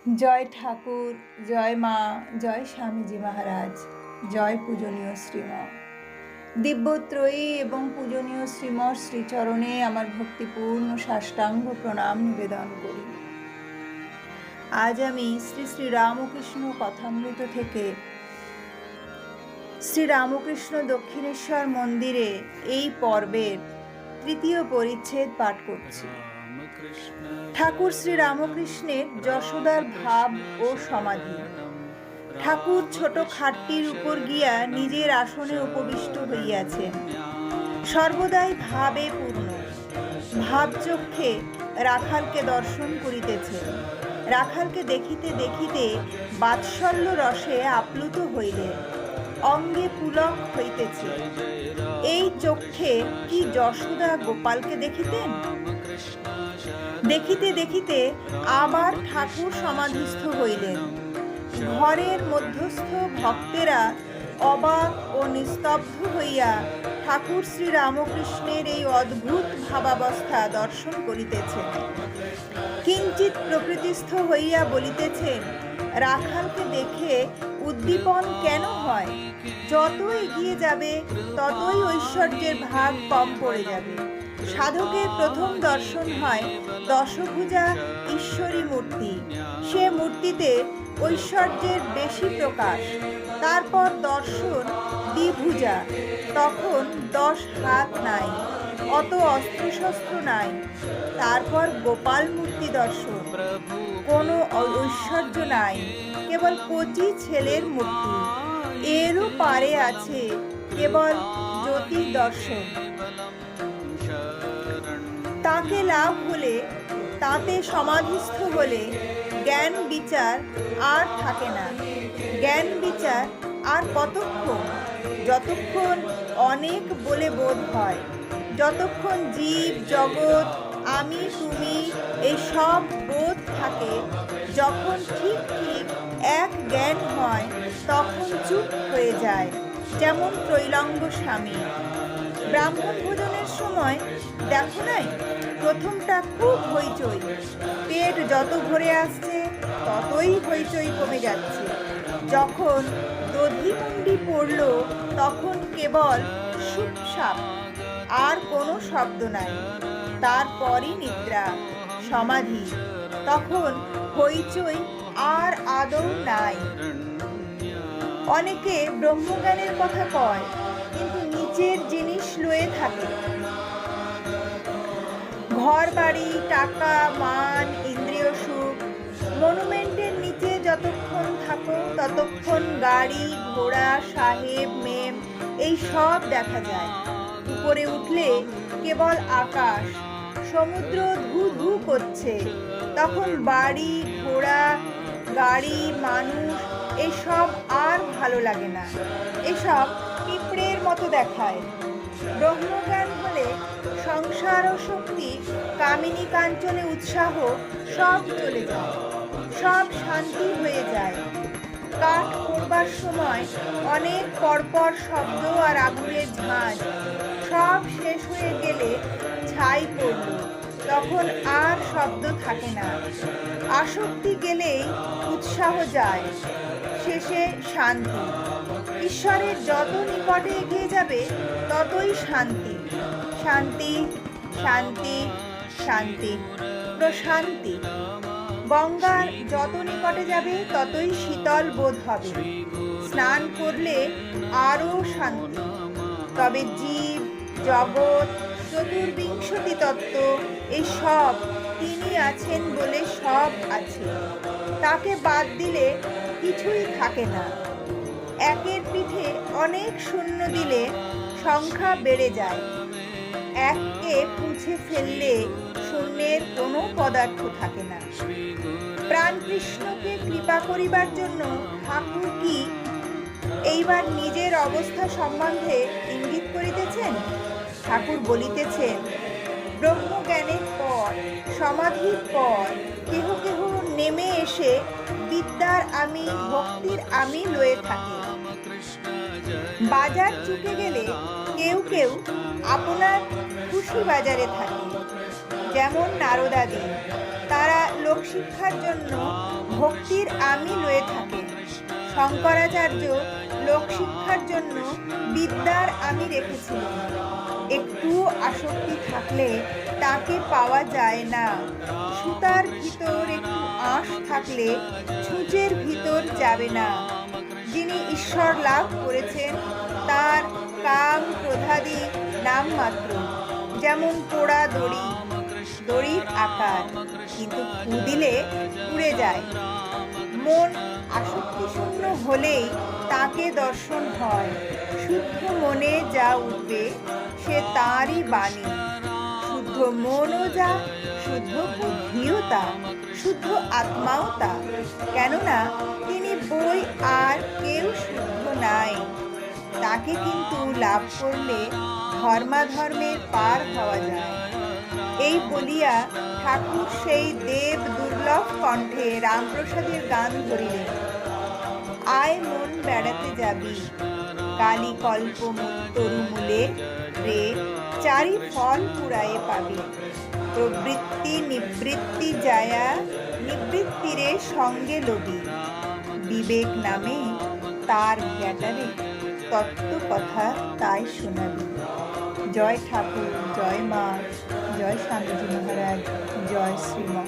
জয় ঠাকুর, জয় মা, জয় স্বামীজি মহারাজ, জয় পূজনীয় শ্রীম দিব্যত্রয়ী এবং পূজনীয় শ্রীমর শ্রীচরণে আমার ভক্তিপূর্ণ সাষ্টাঙ্গ প্রণাম নিবেদন করি। আজ আমি শ্রী শ্রী রামকৃষ্ণ কথামৃত থেকে শ্রী রামকৃষ্ণ দক্ষিণেশ্বর মন্দিরে এই পর্বের তৃতীয় পরিচ্ছেদ পাঠ করছি। ঠাকুর শ্রী রামকৃষ্ণের যশোদার ভাব ও সমাধি। ঠাকুর ছোট খাটটির উপর গিয়া নিজের আসনে উপবিষ্ট হইয়াছেন, সর্বদাই ভাবে পূর্ণ। ভাবচক্ষে রাখালকে দর্শন করিতেছেন। রাখালকে দেখিতে দেখিতে বাৎসল্য রসে আপ্লুত হইলেন, অঙ্গে পুলক হইতেছে। এই চক্ষে কি যশোদা গোপালকে দেখিতেন? দেখিতে দেখিতে আবার ঠাকুর সমাধিস্থ হইলেন। ঘরের মধ্যস্থ ভক্তেরা অবাক ও নিস্তব্ধ হইয়া ঠাকুর শ্রী রামকৃষ্ণের এই অদ্ভুত ভাবাবস্থা দর্শন করিতেছেন। কিঞ্চিৎ প্রকৃতিস্থ হইয়া বলিতেছেন, রাখালকে দেখে উদ্দীপন কেন হয়? যত এগিয়ে যাবে ততই ঐশ্বর্যের ভাগ কম পড়ে যাবে। সাধকের প্রথম দর্শন হয় দশভুজা ঈশ্বরী মূর্তি। সে মূর্তিতে ঐশ্বর্যের বেশি প্রকাশ। তারপর দর্শন দ্বিভুজা, তখন 10 হাত নাই, অত অস্ত্রশস্ত্র নাই। তারপর গোপাল মূর্তি দর্শন, কোনো ঐশ্বর্য নাই, কেবল কচি ছেলের মূর্তি। এরও পারে আছে কেবল জ্যোতির দর্শন। তাকে লাভ হলে, তাতে সমাধিস্থ হলে জ্ঞান বিচার আর থাকে না। জ্ঞান বিচার আর কতক্ষণ? যতক্ষণ অনেক বলে বোধ হয়, যতক্ষণ জীব জগৎ আমি তুমি এই সব বোধ থাকে। যখন ঠিক ঠিক এক জ্ঞান হয় তখন চুপ হয়ে যায়, যেমন ত্রৈলঙ্গ স্বামী। ব্রাহ্মণ ভোজনের সময় দেখো নাই, প্রথমটা খুব হইচই। পেট যত ভরে আসছে ততই হইচই কমে যাচ্ছে। যখন দধিমুন্ডি পড়ল তখন কেবল সুপসাপ, আর কোনো শব্দ নাই। তারপরই নিদ্রা, সমাধি। তখন হইচই আর আদৌ নাই। অনেকে ব্রহ্মজ্ঞানের কথা কয়, কিন্তু নিচের জিনিস লয়ে থাকে। ঘর বাড়ি, টাকা, মান, ইন্দ্রিয় সুখ। মনুমেন্টের নিচে যতক্ষণ থাকো ততক্ষণ গাড়ি ঘোড়া সাহেব মেম এই সব দেখা যায়। উপরে উঠলে কেবল আকাশ, সমুদ্র ধু ধু করছে। তখন বাড়ি ঘোড়া গাড়ি মানুষ এসব আর ভালো লাগে না, এসব পিঁপড়ের মতো দেখায়। ব্রহ্মজ্ঞান হলে সংসার ও শক্তি, কামিনী কাঞ্চনে উৎসাহ সব চলে যায়, সব শান্তি হয়ে যায়। কাঠ পড়বার সময় অনেক পরপর শব্দ আর আগুনের ঝাঁজ, সব শেষ হয়ে গেলে ছাই পড়ল, তখন আর শব্দ থাকে না। আসক্তি গেলেই উৎসাহ যায়, শেষে শান্তি। ঈশ্বরের যত নিকটে এগিয়ে যাবে ততই শান্তি, শান্তি, শান্তি, শান্তি, প্রশান্তি। গঙ্গার যত নিকটে যাবে ততই শীতল বোধ হবে। স্নান করলে আরও শান্তি। তবে জীব জগৎ চতুর্বিংশতি তত্ত্ব এই সব তিনি আছেন বলে সব আছে। তাকে বাদ দিলে কিছুই থাকে না। একের পিঠে অনেক শূন্য দিলে সংখ্যা বেড়ে যায়। এককে মুছে ফেললে শূন্যের কোনো পদার্থ থাকে না। প্রাণকৃষ্ণকে কৃপা করিবার জন্য ঠাকুর কি এইবার নিজের অবস্থা সম্বন্ধে ইঙ্গিত করিতেছেন? ঠাকুর বলিতেছেন, ব্রহ্মজ্ঞানের পর, সমাধির পর কেহ কেহ নেমে এসে বিদ্যার আমি ভক্তির আমি লয়ে থাকে। বাজার চুকে গেলে কেউ কেউ আপনার খুশি বাজারে থাকে, যেমন নারদাদি। তারা লোক শিক্ষার জন্য ভক্তির আমি লয়ে থাকেন। শঙ্করাচার্য লোকশিক্ষার জন্য বিদ্যার আমি রেখেছিলেন। একটু আসক্তি থাকলে তাকে পাওয়া যায় না। সুতার ভিতর একটু আঁশ থাকলে ছুঁচের ভিতর যাবে না। যিনি ঈশ্বর লাভ করেছেন তার কাম ক্রোধাদি নামমাত্র, যেমন পোড়া দড়ি, দড়ির আকার, কিন্তু ফু দিলে উড়ে যায়। মন আসক্তি শূন্য হলেই তাকে দর্শন হয়। শুদ্ধ মনে যা উঠবে সে তারই বাণী। শুদ্ধ মনও যা, শুদ্ধ বুদ্ধিও তা, শুদ্ধ আত্মাও তা। কেননা তিনি বই আর কেউ শুদ্ধ নাই। তাকে কিন্তু লাভ করলে ধর্মাধর্মের পার হওয়া যায়। এই বলিয়া ঠাকুর সেই দেব দুর্লভ কণ্ঠে রামপ্রসাদের গান ধরিলেন। আয় মন বেড়াতে যাবি, কালী কল্প তরুমূলে রে চারি ফল পুরায়ে পাবি। প্রবৃত্তি নিবৃত্তি যায়া নিবৃত্তিরে সঙ্গে লবি। বিবেক নামে তার গ্যাটারে তত্ত্ব কথা তাই শোনাবি। জয় ঠাকুর, জয় মা, জয় স্বামীজি মহারাজ, জয় শ্রীমা।